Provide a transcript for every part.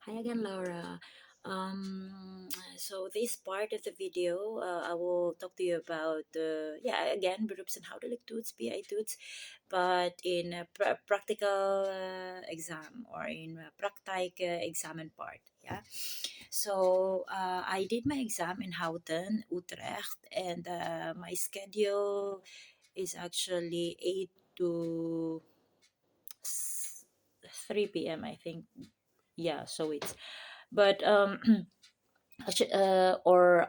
Hi again, Laura. Um, so this part of the video, I will talk to you about again groups and how to like toets, PI toets, but in a practical exam or in a practice examen part. Yeah. So I did my exam in Houten, Utrecht, and my schedule is actually 8 to 3 p.m. I think. Yeah. So it's but or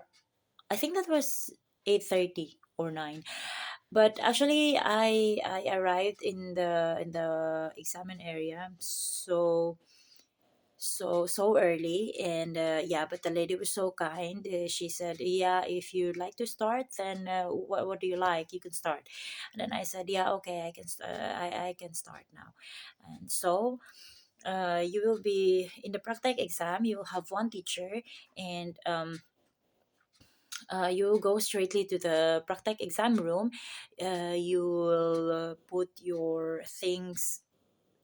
I think that was 8:30 or 9. But actually I arrived in the examen area so early, and but the lady was so kind. She said, yeah, if you'd like to start, then what do you like, you can start. And then I said, yeah, okay, I can start now. And so you will be in the practice exam, you will have one teacher, and you go straightly to the practice exam room. You will put your things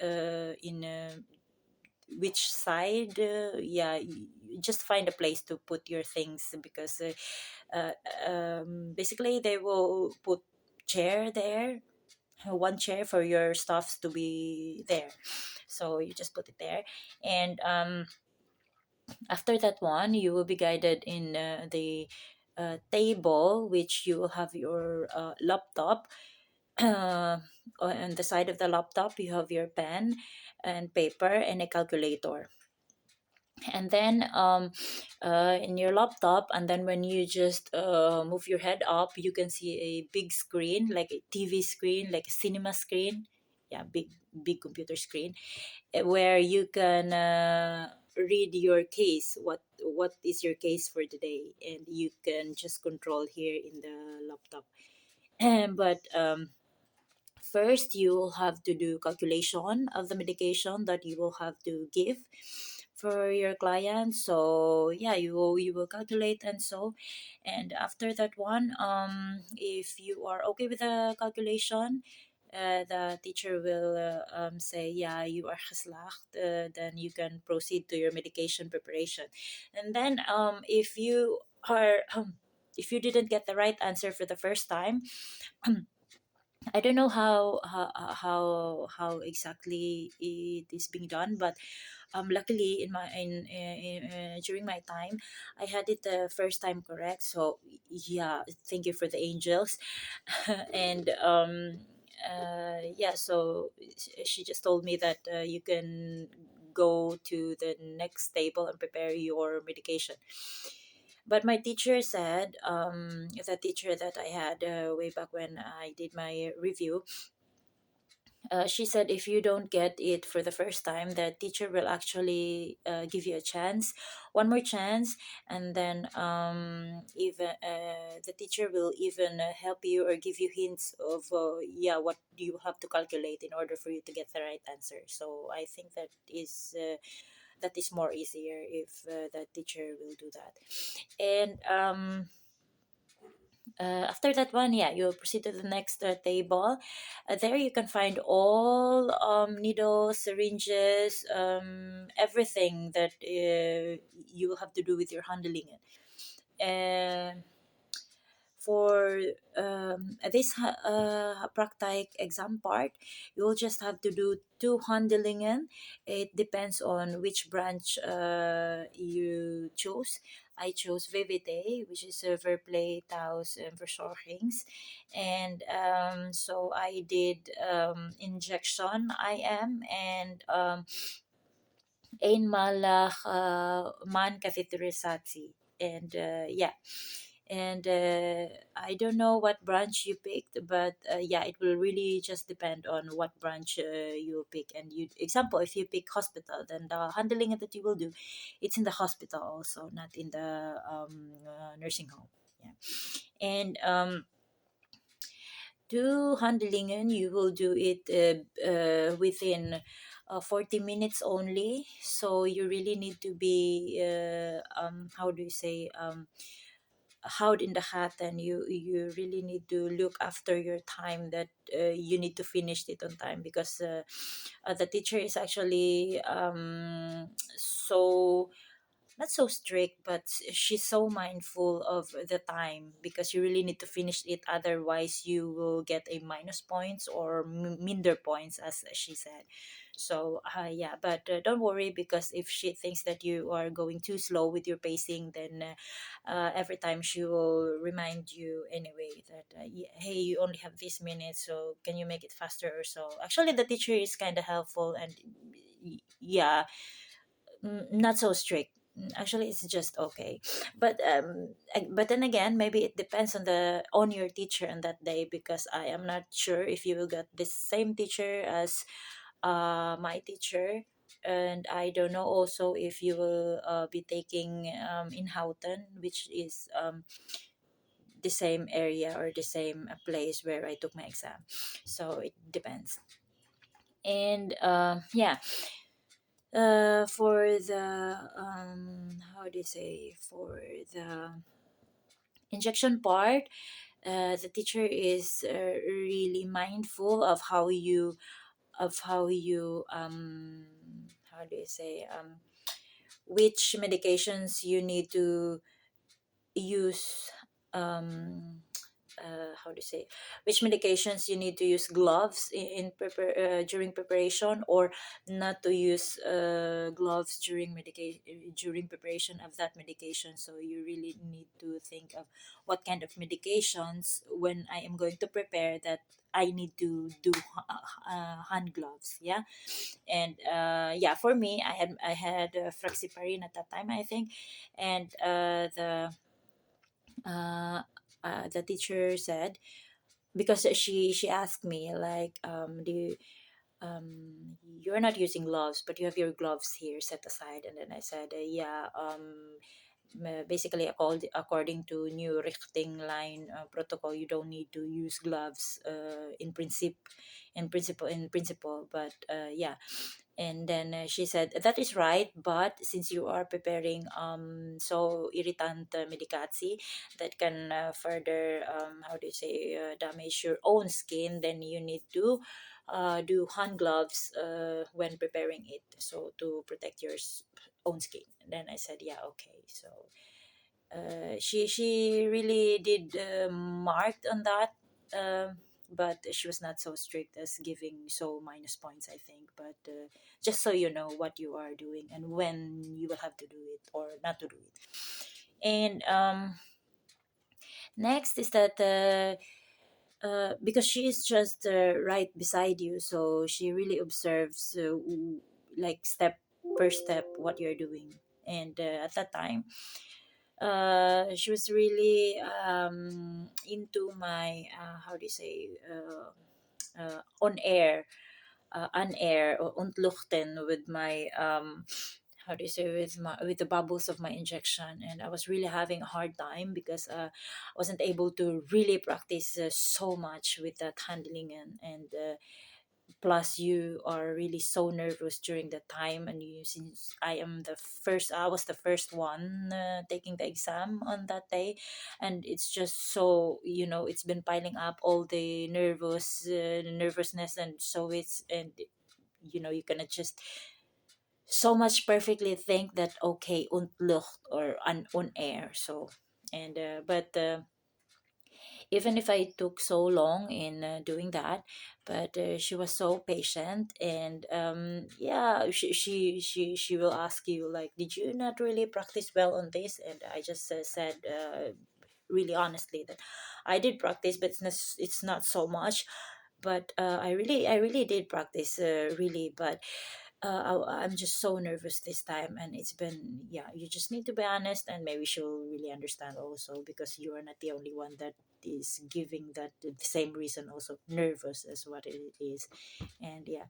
in which side. Just find a place to put your things, because basically they will put chair there, one chair for your stuffs to be there. So you just put it there, and after that one, you will be guided in the table, which you will have your laptop. On the side of the laptop, you have your pen and paper and a calculator. And then in your laptop, and then when you just move your head up, you can see a big screen, like a TV screen, like a cinema screen. Yeah, big computer screen, where you can read your case, what is your case for today, and you can just control here in the laptop. But first you will have to do calculation of the medication that you will have to give for your client. So yeah, you will calculate, and so, and after that one, if you are okay with the calculation, the teacher will say, yeah, you are geslaagd. Then you can proceed to your medication preparation. And then if you are if you didn't get the right answer for the first time, I don't know how exactly it is being done, but luckily during my time, I had it the first time correct. So yeah, thank you for the angels. And so she just told me that you can go to the next table and prepare your medication. But my teacher said, the teacher that I had way back when I did my review, she said if you don't get it for the first time, the teacher will actually give you a chance, one more chance. And then even the teacher will even help you or give you hints of what you have to calculate in order for you to get the right answer. So I think that is more easier if the teacher will do that. And after that one, yeah, you'll proceed to the next table. There you can find all needles, syringes, everything that you will have to do with your handling it. And for this practice exam part, you'll just have to do two handlingen. It depends on which branch you choose. I chose VVT, which is Verplay, Taus, and Verzorgings. And so I did injection, IM, and eenmalig man catheterisatie. And and I don't know what branch you picked, but it will really just depend on what branch you pick. And you, example, if you pick hospital, then the handling that you will do, it's in the hospital also, not in the nursing home. Yeah, and to handlingen, you will do it within 40 minutes only. So you really need to be how do you say, houd in the hat, and you really need to look after your time, that you need to finish it on time, because the teacher is actually so not so strict, but she's so mindful of the time because you really need to finish it. Otherwise, you will get a minus points or minder points, as she said. So, yeah, but don't worry because if she thinks that you are going too slow with your pacing, then every time she will remind you anyway that, hey, you only have this minute, so can you make it faster or so. Actually, the teacher is kind of helpful and yeah, not so strict. Actually, it's just okay. But but then again, maybe it depends on the on your teacher on that day because I am not sure if you will get the same teacher as my teacher. And I don't know also if you will be taking in Houghton, which is the same area or the same place where I took my exam. So it depends. And yeah, for the how do you say, for the injection part, the teacher is really mindful of how you how do you say, which medications you need to use, um how to say, which medications you need to use gloves during preparation, or not to use gloves during medication during preparation of that medication. So you really need to think of what kind of medications when I am going to prepare that I need to do hand gloves. Yeah. And yeah, for me, I had fraxiparin at that time, I think. And the teacher said, because she asked me like, do you, you're not using gloves but you have your gloves here set aside. And then I said, yeah, basically according to new Richting line protocol, you don't need to use gloves in principle, but yeah. And then she said, that is right, but since you are preparing so irritant medicati that can further, how do you say, damage your own skin, then you need to do hand gloves when preparing it, so to protect your own skin. And then I said, yeah, okay. So she really did marked on that, but she was not so strict as giving so minus points, I think. But just so you know what you are doing and when you will have to do it or not to do it. And next is that because she is just right beside you, so she really observes like step per step what you're doing. And at that time, she was really into my how do you say, on air, on air or ontluchten with my how do you say, with the bubbles of my injection. And I was really having a hard time because I wasn't able to really practice so much with that handling. And plus you are really so nervous during the time. And you, since I was the first one taking the exam on that day, and it's just so, it's been piling up all the nervousness. And so it's, and you cannot just so much perfectly think that, okay, und lucht or on air. So, and but even if I took so long in doing that, but she was so patient. And yeah, she will ask you like, did you not really practice well on this? And I just said, really honestly, that I did practice, but it's not so much. But I really did practice, really. But I'm just so nervous this time, and it's been, yeah, you just need to be honest, and maybe she'll really understand also, because you are not the only one that is giving that the same reason, also nervous as what it is. And yeah,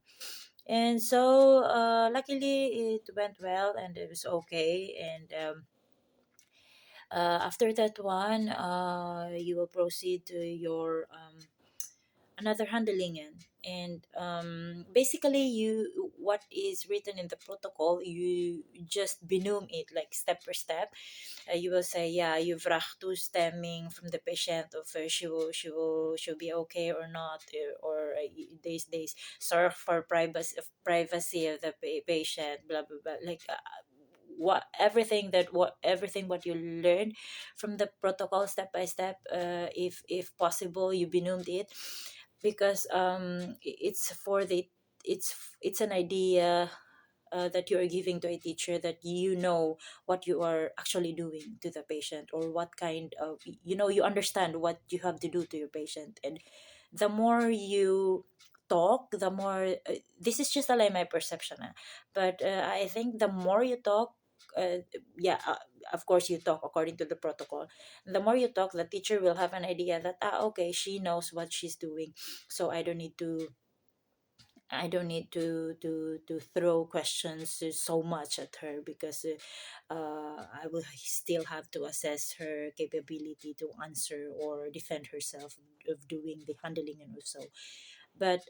and so luckily it went well and it was okay. And after that one, you will proceed to your another handling. And basically, you what is written in the protocol, you just binum it like step per step. You will say, yeah, you've to stemming from the patient of she'll be okay or not, or these days serve for privacy of the patient, blah blah blah, like everything what you learned from the protocol step by step. If possible, you benomed it, because it's for the it's an idea that you are giving to a teacher, that you know what you are actually doing to the patient, or what kind of, you understand what you have to do to your patient. And the more you talk, the more this is just like my perception, but I think the more you talk, yeah, of course you talk according to the protocol. The more you talk, the teacher will have an idea that, okay, she knows what she's doing, so I don't need to throw questions so much at her, because I will still have to assess her capability to answer or defend herself of doing the handling and so. But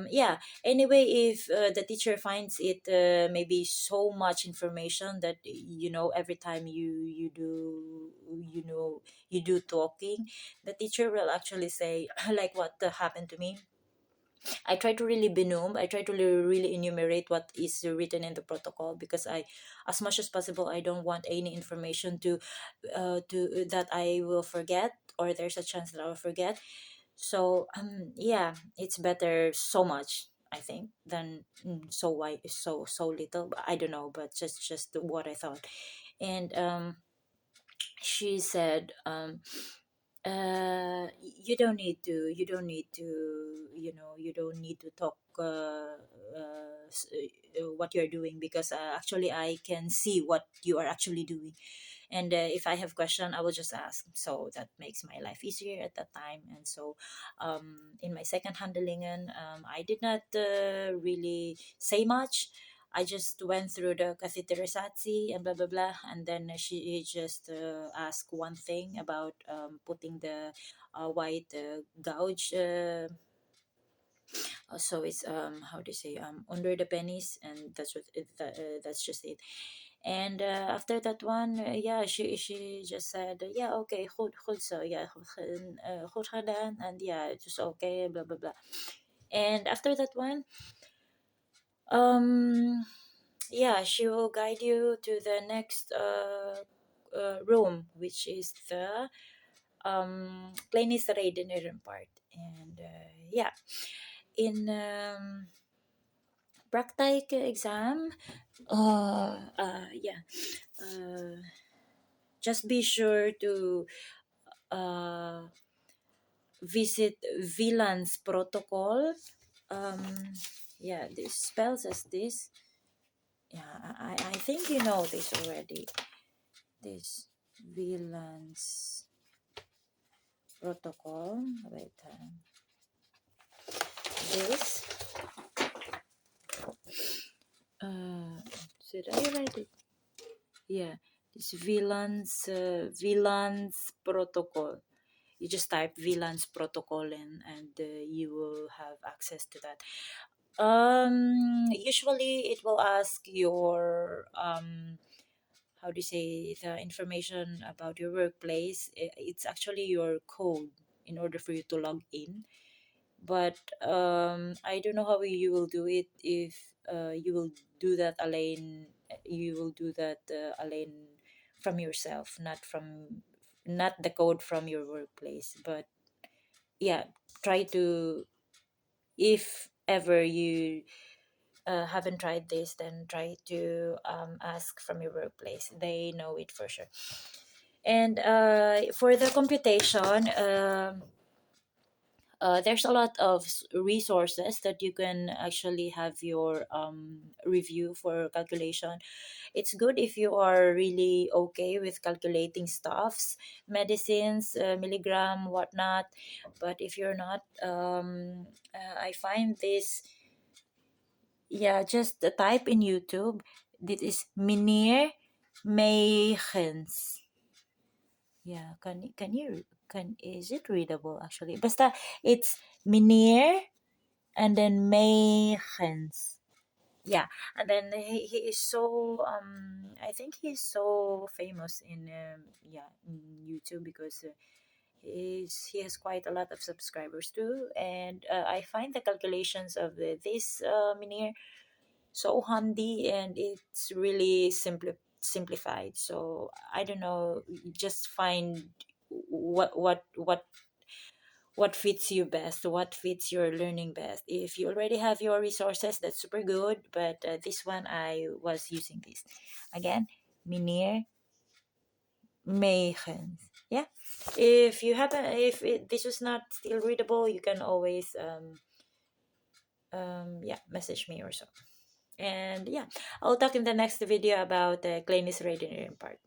yeah, anyway, if the teacher finds it maybe so much information that, every time you do talking, the teacher will actually say like what happened to me. I try to really benum. I try to really enumerate what is written in the protocol, because as much as possible, I don't want any information to that I will forget, or there's a chance that I will forget. So yeah, it's better so much, I think, than so why so little. I don't know, but just what I thought. And she said, you don't need to talk what you're doing, because actually I can see what you are actually doing. And if I have question, I will just ask, so that makes my life easier at that time. And so in my second handling, I did not really say much. I just went through the catheterization and blah blah blah, and then she just asked one thing about putting the white gouge. So it's how do you say, under the pennies, and that's just it. And after that one, yeah, she just said, yeah, okay, goed so, yeah, goed gedaan, and yeah, it's just okay, blah blah blah. And after that one, um yeah, she will guide you to the next room, which is the klinisk part. And yeah, in practice exam, yeah, uh, just be sure to uh, visit VLAN's protocol. um yeah, this spells as this. Yeah, I think you know this already. This VLAN's protocol. Wait, this. Uh, should I write it? Yeah, this VLAN's protocol. You just type VLAN's protocol in, and you will have access to that. Usually it will ask your how do you say, the information about your workplace. It's actually your code in order for you to log in. But I don't know how you will do it. If you will do that alone, from yourself, not the code from your workplace. But yeah, try to, if ever you haven't tried this, then try to ask from your workplace. They know it for sure. And for the computation, there's a lot of resources that you can actually have your review for calculation. It's good if you are really okay with calculating stuffs, medicines, milligram, whatnot. But if you're not, I find this, yeah, just type in YouTube. This is Meneer Meigens. Yeah, can is it readable actually? Basta it's Meneer and then Meigens. Yeah, and then he is so I think he's so famous in yeah, in YouTube, because he has quite a lot of subscribers too. And I find the calculations of this Meneer so handy, and it's really simplified. So I don't know, just find what fits you best, what fits your learning best. If you already have your resources, that's super good, but this one I was using this again, meneer Megens. Yeah, if you happen, if this was not still readable, you can always yeah, message me or so. And yeah, I'll talk in the next video about the Kleines reading part.